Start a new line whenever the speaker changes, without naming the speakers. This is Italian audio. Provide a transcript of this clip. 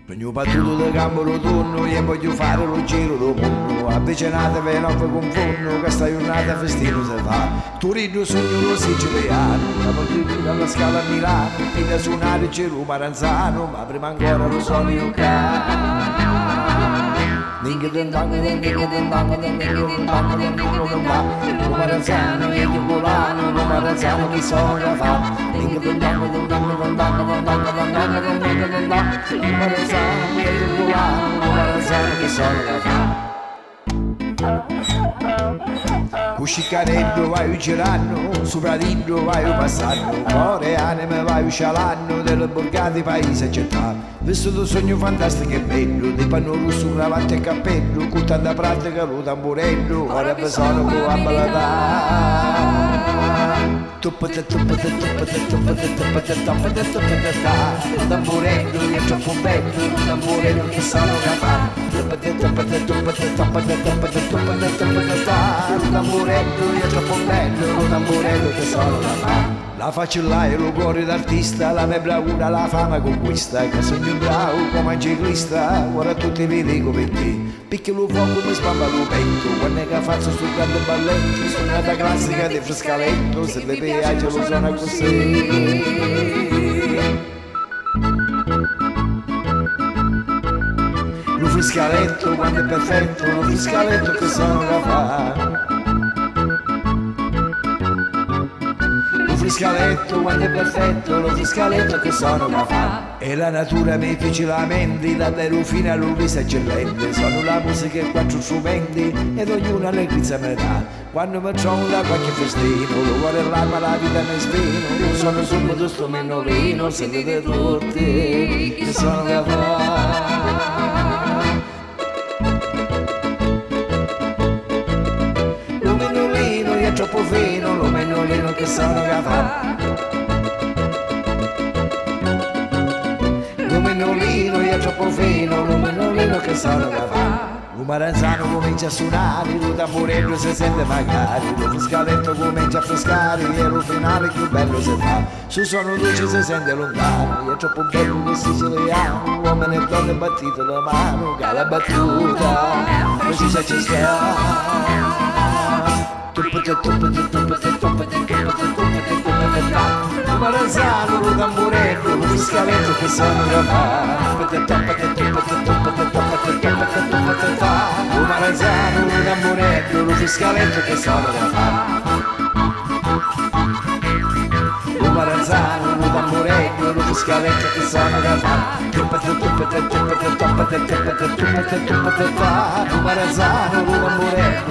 Sogno battuto da campo rotondo e voglio fare lo giro del mondo. Avvicinatevi non vi confondo, che sta giornata festina si fa. Torino sogno lo siciliano, la partita alla Scala a Milano, e da suonare c'è Roma Maranzano, ma prima ancora lo sono io qua. Dinga den danga den dinga den danga den dinga den danga den dinga den danga Roma Maranzano e io volano, Roma Maranzano chi sono da fa. Dinga den danga den danga den danga den danga den danga den dinga den danga Roma Maranzano e io volano, Roma Maranzano chi sono da fa. Cuscicarello vai girando, sopra dillo vai passando, cuore e anima vai scialando, delle borgate paese città. Vissuto sogno fantastico e bello, di panno rosso, cravatta e cappello, con tanta pratica lo tamburello, ora vi sono con la balada. Tuppate, tuppate, tuppate, tuppate, tuppate, tuppate, tuppate, tamburello, è troppo bello, tamburello che sono capace. Tuppate, tuppate, tuppate, tuppate, tuppate, tuppate, tuppate, tamburello, è troppo bello, tamburello che sono capace. La faccio là e lo cuore d'artista, la mia bravura, la fama conquista, che sogno bravo come un ciclista, ora tutti vedi come te. Piccolo fuoco mi spampa lo petto, quando è che faccio sul grande balletto, suonata classica di Frescaletto, se le piace lo suona così. Lo Frescaletto quando è perfetto, lo Frescaletto che sono da fare. Lo Frescaletto quando è perfetto, lo Frescaletto che sono da fa. E la natura mi fece la mente, da fino all'uvisa eccellente. Sono la musica e quattro strumenti, ed ognuna allegrizia me dà. Quando mi trovo da qualche festino, lo cuore e l'alma, la vita mi svino. Io sono subito sto menolino, sentite tutti che sono da fa. È troppo fino, lo menolino che sono capace. Lo menolino è troppo fino, lo menolino che sono capace. Lo Maranzano comincia a suonare, lo tamburello si sente magari, lo Frescaletto comincia a frescare e lo finale più bello si fa. Su sono dolci si sente lontano, è troppo bello che siciliano, uomini e donne battito la mano, che la battuta precisa ci sta. Tuppate, tuppate, tuppate, tuppate, tuppate, tuppate, tuppate, lo Maranzano, lo tamburello, lo Frescaletto che sono da fare. Tuppate, tuppate, tuppate, tuppate, tuppate, tuppate, tuppate, lo Maranzano, lo tamburello, lo Frescaletto che sono da fare. Lo Maranzano, lo tamburello, lo Frescaletto che sono da fare. Tuppate, tuppate, tuppate, tuppate, tuppate, tuppate, tuppate, lo Maranzano, lo tamburello.